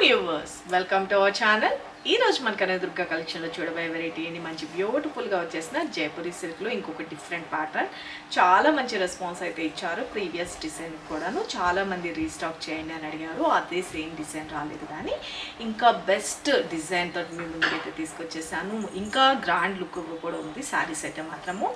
Viewers welcome to our channel. ఈ రోజు మన కనకదుర్గ కలెక్షన్లో చూడబోయే వెరైటీ అని మంచి బ్యూటిఫుల్గా వచ్చేసిన జైపూరి సిల్క్లో ఇంకొక డిఫరెంట్ ప్యాటర్న్. చాలా మంచి రెస్పాన్స్ అయితే ఇచ్చారు. ప్రీవియస్ డిజైన్ కూడాను చాలా మంది రీస్టాక్ చేయండి అని అడిగారు. అదే సేమ్ డిజైన్ రాలేదు, కానీ ఇంకా బెస్ట్ డిజైన్ తోటి మీ ముందుకైతే తీసుకొచ్చేసాను. ఇంకా గ్రాండ్ లుక్ కూడా ఉంది. శారీస్ అయితే మాత్రము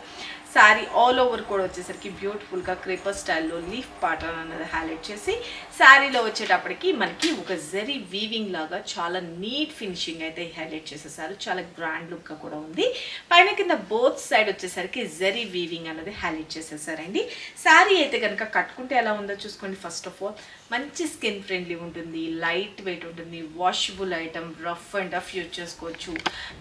శారీ ఆల్ ఓవర్ కూడా వచ్చేసరికి బ్యూటిఫుల్గా క్రేపర్ స్టైల్లో లీఫ్ ప్యాటర్న్ అనేది హైలైట్ చేసి శారీలో వచ్చేటప్పటికి మనకి ఒక జరీ వీవింగ్ లాగా చాలా నీట్ ఫినిషింగ్ అయితే హైలైట్ చేసేసారు. చాలా గ్రాండ్ లుక్గా కూడా ఉంది. పైన కింద బోత్ సైడ్ వచ్చేసరికి జరీ వీవింగ్ అనేది హైలైట్ చేసేసారండి. శారీ అయితే కనుక కట్టుకుంటే ఎలా ఉందో చూసుకోండి. ఫస్ట్ ఆఫ్ ఆల్ మంచి స్కిన్ ఫ్రెండ్లీ ఉంటుంది, లైట్ వెయిట్ ఉంటుంది, washable item, rough and rough use చేసుకోవచ్చు.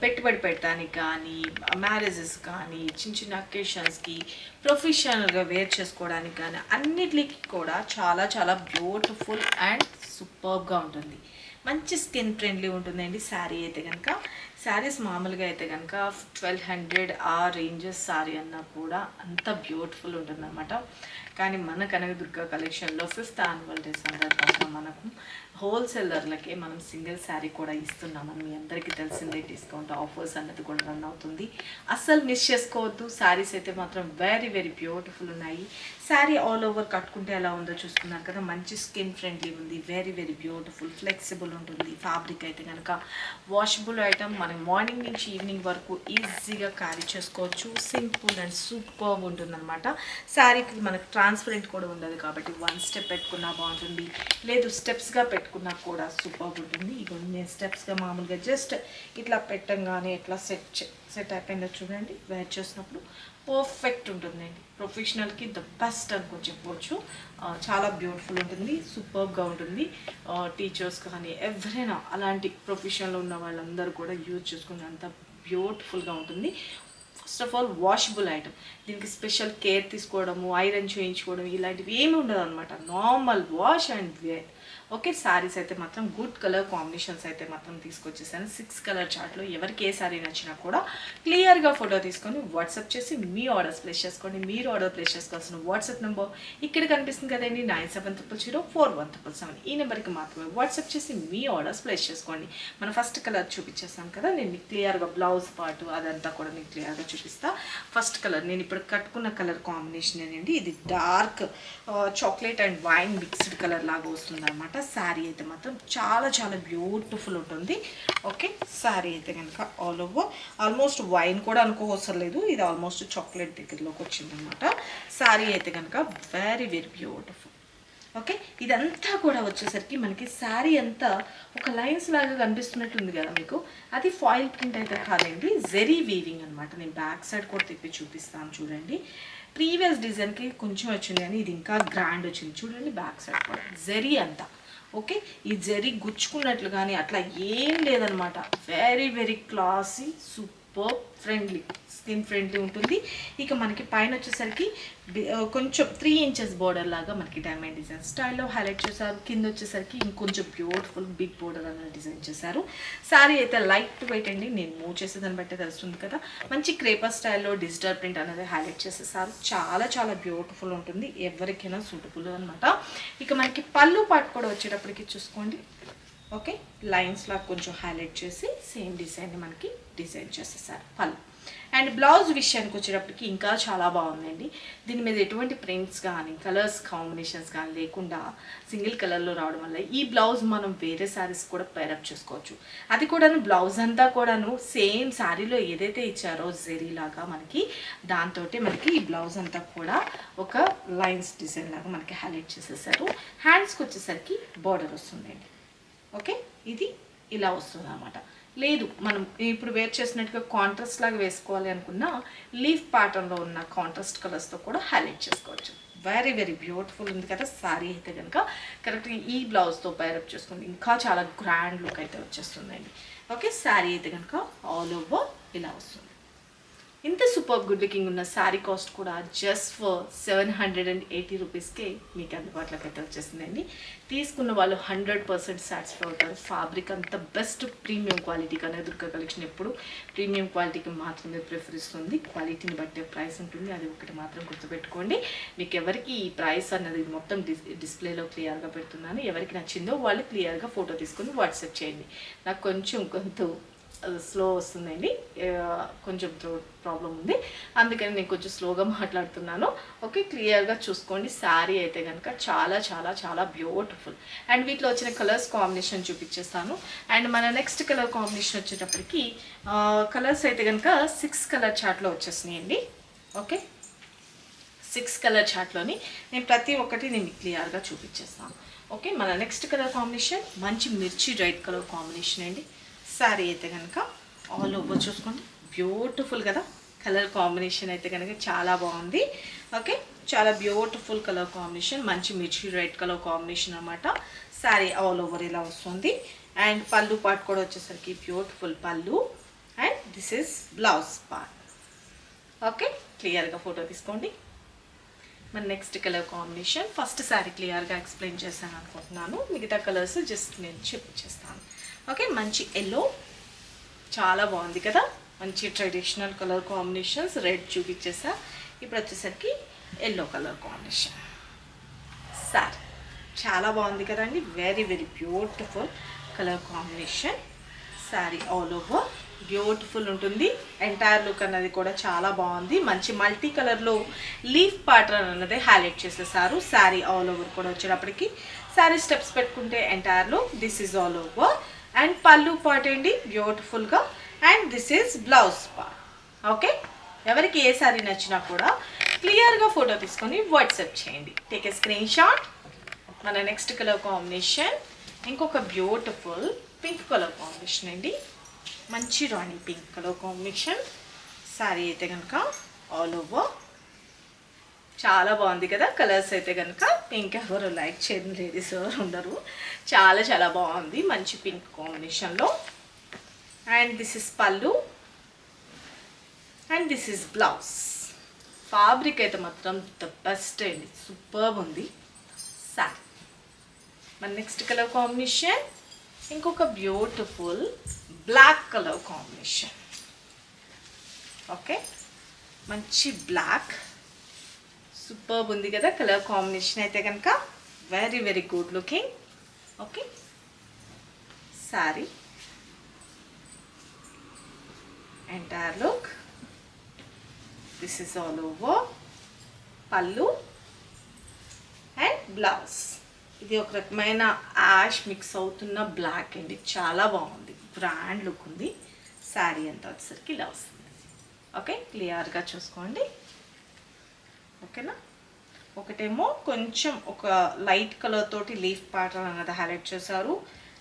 పెట్టుబడి పెట్టడానికి కానీ, మ్యారేజెస్ కానీ, చిన్న చిన్న అకేషన్స్కి, ప్రొఫెషనల్గా వేర్ చేసుకోవడానికి కానీ అన్నిటికీ కూడా చాలా చాలా బ్యూటిఫుల్ అండ్ సూపర్గా ఉంటుంది. మంచి స్కిన్ ఫ్రెండ్లీ ఉంటుందండి శారీ అయితే కనుక. శారీస్ మామూలుగా అయితే కనుక 1200 ఆ రేంజెస్ శారీ అన్నా కూడా అంత బ్యూటిఫుల్ ఉంటుందన్నమాట. కానీ మన కనకదుర్గ కలెక్షన్లో 5th యాన్యువల్ డే సందర్భంగా మనకు హోల్సేలర్లకే మనం సింగిల్ శారీ కూడా ఇస్తున్నామని మీ అందరికీ తెలిసిందే. డిస్కౌంట్ ఆఫర్స్ అన్నది కూడా రన్ అవుతుంది. అస్సలు మిస్ చేసుకోవద్దు. శారీస్ అయితే మాత్రం వెరీ వెరీ బ్యూటిఫుల్ ఉన్నాయి. శారీ ఆల్ ఓవర్ కట్టుకుంటే ఎలా ఉందో చూసుకున్నారు కదా. మంచి స్కిన్ ఫ్రెండ్లీ ఉంది, వెరీ వెరీ బ్యూటిఫుల్, ఫ్లెక్సిబుల్ ఉంటుంది. ఫ్యాబ్రిక్ అయితే కనుక వాషబుల్ ఐటమ్, మనం మార్నింగ్ నుంచి ఈవినింగ్ వరకు ఈజీగా క్యారీ చేసుకోవచ్చు. సింపుల్ అండ్ సూపర్ ఉంటుందన్నమాట. శారీకి మనకు ట్రాన్స్పరెంట్ కూడా ఉండదు కాబట్టి వన్ స్టెప్ పెట్టుకున్నా బాగుంటుంది, లేదు స్టెప్స్గా పెట్టుకున్నా కూడా సూపర్ ఉంటుంది. ఇవన్నీ నేను స్టెప్స్గా మామూలుగా జస్ట్ ఇట్లా పెట్టంగానే ఎట్లా సెట్ అయిపోయిందో చూడండి. వేర్ చేసినప్పుడు పర్ఫెక్ట్ ఉంటుందండి. ప్రొఫెషనల్కి ద బెస్ట్ అనుకో చెప్పవచ్చు. చాలా బ్యూటిఫుల్ ఉంటుంది, సూపర్గా ఉంటుంది. టీచర్స్ కానీ ఎవరైనా అలాంటి ప్రొఫెషన్లో ఉన్న వాళ్ళందరూ కూడా యూజ్ చేసుకునేంత బ్యూటిఫుల్గా ఉంటుంది. First of all washable item, దీనికి స్పెషల్ కేర్ తీసుకోవడము, ఐరన్ చేయించుకోవడం ఇలాంటివి ఏమి ఉండదు అనమాట. Normal wash and wear. Okay, saris అయితే మాత్రం గుడ్ కలర్ కాంబినేషన్స్ అయితే మాత్రం తీసుకొచ్చేసాను. 6 కలర్ చార్ట్లో ఎవరికి ఏ శారీ నచ్చినా కూడా క్లియర్గా ఫోటో తీసుకొని వాట్సాప్ చేసి మీ ఆర్డర్స్ ప్లేస్ చేసుకోండి. మీరు ఆర్డర్ ప్లేస్ చేసుకోవాల్సిన వాట్సాప్ నెంబర్ ఇక్కడ కనిపిస్తుంది కదండి, 97004177. ఈ నెంబర్కి మాత్రమే వాట్సాప్ చేసి మీ ఆర్డర్స్ ప్లేస్ చేసుకోండి. మనం ఫస్ట్ కలర్ చూపించేస్తాం కదా, నేను మీకు క్లియర్గా బ్లౌజ్ పార్ట్ అదంతా కూడా మీకు క్లియర్గా చూపిస్తా. ఫస్ట్ కలర్ నేను ఇప్పుడు కట్టుకున్న కలర్ కాంబినేషన్ ఏంటండి, ఇది dark chocolate and wine mixed colour లాగా వస్తుంది అనమాట. శారీ అయితే మాత్రం చాలా చాలా బ్యూటిఫుల్ ఉంటుంది. ఓకే, శారీ అయితే కనుక ఆల్ ఓవర్ ఆల్మోస్ట్ వైన్ కూడా అనుకోవసరం లేదు, ఇది ఆల్మోస్ట్ చాక్లెట్ దగ్గరలోకి వచ్చిందనమాట. శారీ అయితే కనుక వెరీ వెరీ బ్యూటిఫుల్. ఓకే, ఇదంతా కూడా వచ్చేసరికి మనకి శారీ అంతా ఒక లైన్స్ లాగా కనిపిస్తున్నట్టుంది కదా మీకు. అది ఫాయిల్ ప్రింట్ అయితే కాదండి, జెరీ వీవింగ్ అనమాట. నేను బ్యాక్ సైడ్ కూడా తిప్పి చూపిస్తాను చూడండి. ప్రీవియస్ డిజైన్కి కొంచెం వచ్చింది కానీ ఇది ఇంకా గ్రాండ్ వచ్చింది చూడండి. బ్యాక్ సైడ్ కూడా జెరీ అంతా ఓకే, ఈ జరీ గుచ్చుకున్నట్లు కానీ అట్లా ఏం లేదనమాట. Very very classy, super friendly, skin friendly ఉంటుంది. ఇక మనకి పైన వచ్చేసరికి కొంచెం 3 ఇంచెస్ బోర్డర్ లాగా మనకి డైమండ్ డిజైన్ స్టైల్లో హైలైట్ చేశారు. కింద వచ్చేసరికి ఇంకొంచెం బ్యూటిఫుల్ బిగ్ బోర్డర్ అనేది డిజైన్ చేశారు. శారీ అయితే లైట్ వెయిట్ అండి, నేను మూవ్ చేసేదాన్ని బట్టి తెలుస్తుంది కదా. మంచి క్రేపర్ స్టైల్లో డిజిటల్ ప్రింట్ అనేది హైలైట్ చేసేసారు. చాలా చాలా బ్యూటిఫుల్ ఉంటుంది, ఎవరికైనా సూటబుల్ అనమాట. ఇక మనకి పళ్ళు పాటు కూడా వచ్చేటప్పటికి చూసుకోండి. ఓకే, లైన్స్ లాగా కొంచెం హైలైట్ చేసి సేమ్ డిజైన్ని మనకి డిజైన్ చేసేసారు పళ్ళు. అండ్ బ్లౌజ్ విషయానికి వచ్చేటప్పటికి ఇంకా చాలా బాగుందండి. దీని మీద ఎటువంటి ప్రింట్స్ కానీ కలర్స్ కాంబినేషన్స్ కానీ లేకుండా సింగిల్ కలర్లో రావడం వల్ల ఈ బ్లౌజ్ మనం వేరే శారీస్ కూడా పేరప్ చేసుకోవచ్చు. అది కూడాను బ్లౌజ్ అంతా కూడాను సేమ్ శారీలో ఏదైతే ఇచ్చారో జెరీ లాగా మనకి దాంతో మనకి ఈ బ్లౌజ్ అంతా కూడా ఒక లైన్స్ డిజైన్ లాగా మనకి హైలైట్ చేసేసారు. హ్యాండ్స్కి వచ్చేసరికి బార్డర్ వస్తుందండి. ఓకే, ఇది ఇలా వస్తుంది అన్నమాట. లేదు మనం ఇప్పుడు వేర్ చేసినట్టుగా కాంట్రాస్ట్ లాగా వేసుకోవాలి అనుకున్నా లీఫ్ ప్యాటర్న్లో ఉన్న కాంట్రాస్ట్ కలర్స్తో కూడా హైలైట్ చేసుకోవచ్చు. వెరీ వెరీ బ్యూటిఫుల్ ఉంది కదా శారీ అయితే కనుక. కరెక్ట్గా ఈ బ్లౌజ్తో పేరప్ చేసుకుంది ఇంకా చాలా గ్రాండ్ లుక్ అయితే వచ్చేస్తుందండి. ఓకే, శారీ అయితే కనుక ఆల్ ఓవర్ ఇలా వస్తుంది. ఇంత సూపర్ గుడ్ లుకింగ్ ఉన్న శారీ కాస్ట్ కూడా జస్ట్ ఫర్ 780 రూపీస్కే మీకు అందుబాటులోకి అయితే వచ్చేసిందండి. తీసుకున్న వాళ్ళు 100% సాటిస్ఫై అవుతారు. ఫ్యాబ్రిక్ అంత best premium quality Kanakadurga collection ఎప్పుడు ప్రీమియం క్వాలిటీకి మాత్రమే ప్రిఫర్ ఇస్తుంది. క్వాలిటీని బట్టే ప్రైస్ ఉంటుంది, అది ఒకటి మాత్రం గుర్తుపెట్టుకోండి. మీకు ఎవరికి ఈ ప్రైస్ అన్నది మొత్తం డిస్ప్లేలో క్లియర్గా పెడుతున్నాను. ఎవరికి నచ్చిందో వాళ్ళు క్లియర్గా ఫోటో తీసుకొని వాట్సాప్ చేయండి. నాకు కొంచెం స్లో వస్తుందండి, కొంచెం థ్రోట్ ప్రాబ్లం ఉంది, అందుకని నేను కొంచెం స్లోగా మాట్లాడుతున్నాను. ఓకే, క్లియర్గా చూసుకోండి. శారీ అయితే కనుక చాలా చాలా చాలా బ్యూటిఫుల్. అండ్ వీటిలో వచ్చిన కలర్స్ కాంబినేషన్ చూపించేస్తాను. అండ్ మన నెక్స్ట్ కలర్ కాంబినేషన్ వచ్చేటప్పటికి కలర్స్ అయితే కనుక 6 కలర్ చార్ట్లో వచ్చేసినాయండి. ఓకే, 6 కలర్ చార్ట్లోని నేను ప్రతి ఒక్కటి నేను క్లియర్గా చూపించేస్తాను. ఓకే, మన నెక్స్ట్ కలర్ కాంబినేషన్ మంచి మిర్చి రెడ్ కలర్ కాంబినేషన్ అండి. శారీ అయితే కనుక ఆల్ ఓవర్ చూసుకోండి, బ్యూటిఫుల్ కదా. కలర్ కాంబినేషన్ అయితే కనుక చాలా బాగుంది. ఓకే, చాలా బ్యూటిఫుల్ కలర్ కాంబినేషన్, మంచి మిర్చి రెడ్ కలర్ కాంబినేషన్ అనమాట. శారీ ఆల్ ఓవర్ ఇలా వస్తుంది. అండ్ పళ్ళు పార్ట్ కూడా వచ్చేసరికి బ్యూటిఫుల్ పళ్ళు. And this is blouse part. Okay, క్లియర్గా ఫోటో తీసుకోండి. మన next colour combination first sari క్లియర్గా ఎక్స్ప్లెయిన్ చేశాను అనుకుంటున్నాను, మిగతా కలర్స్ జస్ట్ నేను చూపించేస్తాను. ఓకే, మంచి ఎల్లో, చాలా బాగుంది కదా. మంచి ట్రెడిషనల్ కలర్ కాంబినేషన్స్, రెడ్ చూపించేసా. ఇప్పుడు వచ్చేసరికి ఎల్లో కలర్ కాంబినేషన్. సార్ చాలా బాగుంది కదండి, very very beautiful colour combination. Sari all over beautiful ఉంటుంది. ఎంటైర్ లుక్ అన్నది కూడా చాలా బాగుంది. మంచి మల్టీ కలర్లో లీఫ్ ప్యాటర్న్ అన్నది హైలైట్ చేసేసారు. శారీ ఆల్ ఓవర్ కూడా వచ్చేటప్పటికి శారీ స్టెప్స్ పెట్టుకుంటే entire look this is all over. And పళ్ళు పార్ట్ అండి బ్యూటిఫుల్గా. And this is blouse part. Okay, ఎవరికి ఏ శారీ నచ్చినా కూడా క్లియర్గా ఫోటో తీసుకొని వాట్సాప్ చేయండి. Take a screen shot. మన నెక్స్ట్ కలర్ కాంబినేషన్ ఇంకొక బ్యూటిఫుల్ పింక్ కలర్ కాంబినేషన్ అండి. మంచి రాణి పింక్ కలర్ కాంబినేషన్. శారీ అయితే కనుక ఆల్ ఓవర్ చాలా బాగుంది కదా. కలర్స్ అయితే కనుక పింక్ ఎవరు లైక్ చేయడం లేడీస్ ఎవరు ఉండరు, చాలా చాలా బాగుంది మంచి పింక్ కాంబినేషన్లో. And this is pallu and this is blouse. Fabric అయితే మాత్రం ద బెస్ట్ అండి, సూపర్ ఉంది శారీ. మన నెక్స్ట్ కలర్ కాంబినేషన్ ఇంకొక beautiful black colour combination. Okay, మంచి బ్లాక్, సూపర్ ఉంది కదా. కలర్ కాంబినేషన్ అయితే కనుక very very good looking. Okay, sari entire look this is all over. Pallu and blouse. ఇది ఒక రకమైన యాష్ మిక్స్ అవుతున్న బ్లాక్ అండి, చాలా బాగుంది, గ్రాండ్ లుక్ ఉంది. శారీ అంతా వచ్చేసరికి ఇలా వస్తుంది. ఓకే, క్లియర్గా చూసుకోండి. ఓకేనా, ఒకటేమో కొంచెం ఒక లైట్ కలర్ తోటి లీఫ్ ప్యాటర్న్ అనేది హైలైట్ చేశారు,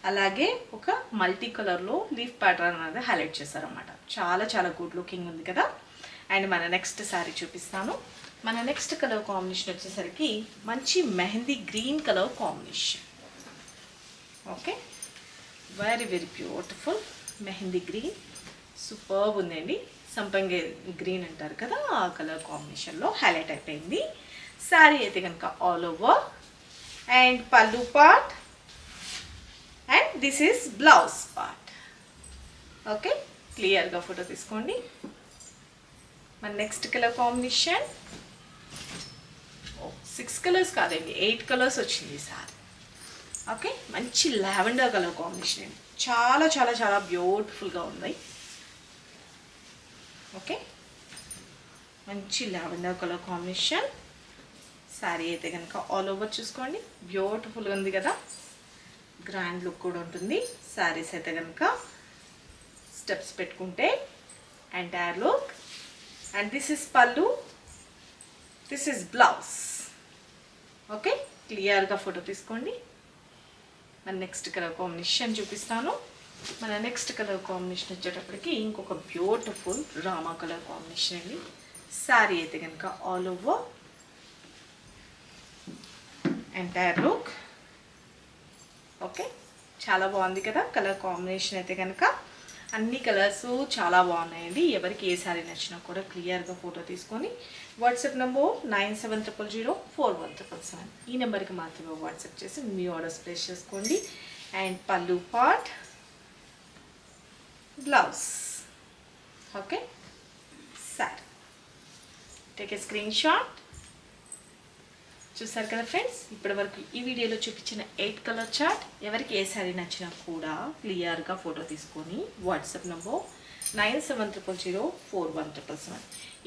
అలాగే ఒక మల్టీ కలర్లో లీఫ్ ప్యాటర్న్ అనేది హైలైట్ చేశారు అన్నమాట. చాలా చాలా గుడ్ లుకింగ్ ఉంది కదా. అండ్ మన నెక్స్ట్ శారీ చూపిస్తాను. మన నెక్స్ట్ కలర్ కాంబినేషన్ వచ్చేసరికి మంచి mehndi green colour combination. Okay, very very beautiful mehndi green, super ఉందండి. సంపంగి గ్రీన్ అంటారు కదా, ఆ కలర్ కాంబినేషన్లో హైలైట్ అయిపోయింది. శారీ అయితే కనుక ఆల్ ఓవర్. అండ్ పళ్ళు part and this is blouse part. Okay, క్లియర్గా ఫోటో తీసుకోండి. మన నెక్స్ట్ కలర్ కాంబినేషన్ 6 కలర్స్ కాదండి, 8 కలర్స్ వచ్చింది సార్. ఓకే, మంచి లావెండర్ కలర్ కాంబినేషన్ అండి, చాలా చాలా చాలా బ్యూటిఫుల్గా ఉంది. ఓకే, మంచి లావెండర్ కలర్ కాంబినేషన్. శారీ అయితే కనుక ఆల్ ఓవర్ చూసుకోండి, బ్యూటిఫుల్గా ఉంది కదా, గ్రాండ్ లుక్ కూడా ఉంటుంది. శారీస్ అయితే కనుక స్టెప్స్ పెట్టుకుంటే entire look. And this is పళ్ళు, దిస్ ఇస్ బ్లౌజ్. ఓకే, క్లియర్గా ఫోటో తీసుకోండి. మన నెక్స్ట్ కలర్ కాంబినేషన్ చూపిస్తాను. మన నెక్స్ట్ కలర్ కాంబినేషన్ వచ్చేటప్పటికి ఇంకొక బ్యూటిఫుల్ రామా కలర్ కాంబినేషన్ అండి. శారీ అయితే కనుక all over entire look. Okay, చాలా బాగుంది కదా కలర్ కాంబినేషన్ అయితే కనుక. అన్ని కలర్స్ చాలా బాగున్నాయండి. ఎవరికి ఏ శారీ నచ్చినా కూడా క్లియర్గా ఫోటో తీసుకొని వాట్సాప్ నెంబర్ 9700041777 ఈ నెంబర్కి మాత్రమే వాట్సాప్ చేసి మీ ఆర్డర్స్ ప్లేస్ చేసుకోండి. అండ్ పళ్ళు part, blouse. Okay, sir take a screen shot. చూసారు కదా ఫ్రెండ్స్, ఇప్పటి వరకు ఈ వీడియోలో చూపించిన 8 కలర్ చార్ట్ ఎవరికి ఏ శారీ నచ్చినా కూడా క్లియర్గా ఫోటో తీసుకొని వాట్సాప్ నెంబర్ 9700041777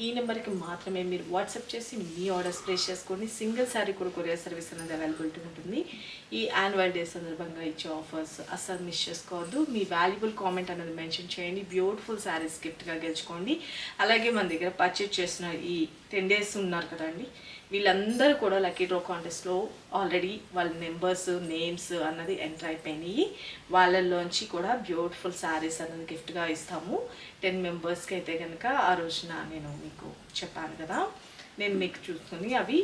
ఈ నెంబర్కి మాత్రమే మీరు వాట్సాప్ చేసి మీ ఆర్డర్స్ ప్లేస్ చేసుకోండి. సింగిల్ శారీ కూడా కొరియర్ సర్వీస్ అనేది అవైలబిలిటీ ఉంటుంది. ఈ యాన్యువల్ డే సందర్భంగా ఇచ్చే ఆఫర్స్ అస్సలు మిస్ చేసుకోవద్దు. మీ వాల్యుబుల్ కామెంట్ అనేది మెన్షన్ చేయండి. బ్యూటిఫుల్ శారీస్ గిఫ్ట్గా గెలుచుకోండి. అలాగే మన దగ్గర పర్చేజ్ చేసిన ఈ 10 days ఉన్నారు కదండి, వీళ్ళందరూ కూడా లక్కీ డ్రా కాంటెస్ట్లో ఆల్రెడీ వాళ్ళ నెంబర్స్ నేమ్స్ అన్నది ఎంటర్ అయిపోయినాయి. వాళ్ళల్లోంచి కూడా బ్యూటిఫుల్ శారీస్ అన్నది గిఫ్ట్గా ఇస్తాము. 10 మెంబర్స్కి అయితే కనుక ఆ రోజున నేను మీకు చెప్పాను కదా, నేను మీకు చూసుకుని అవి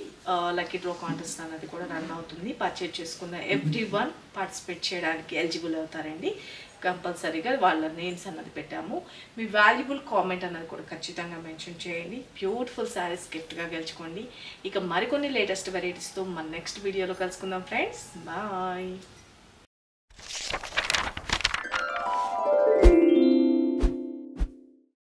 లక్కీ డ్రా కాంటెస్ట్ అన్నది కూడా రన్ అవుతుంది. పర్చేజ్ చేసుకున్న ఎవ్రీవన్ పార్టిసిపేట్ చేయడానికి ఎలిజిబుల్ అవుతారండి. కంపల్సరీగా వాళ్ళ నేమ్స్ అన్నది పెట్టాము. మీ వాల్యుబుల్ కామెంట్ అన్నది కూడా ఖచ్చితంగా మెన్షన్ చేయండి. బ్యూటిఫుల్ శారీస్ గిఫ్ట్గా గెలుచుకోండి. ఇక మరికొన్ని లేటెస్ట్ వెరైటీస్తో మన నెక్స్ట్ వీడియోలో కలుసుకుందాం ఫ్రెండ్స్. బాయ్.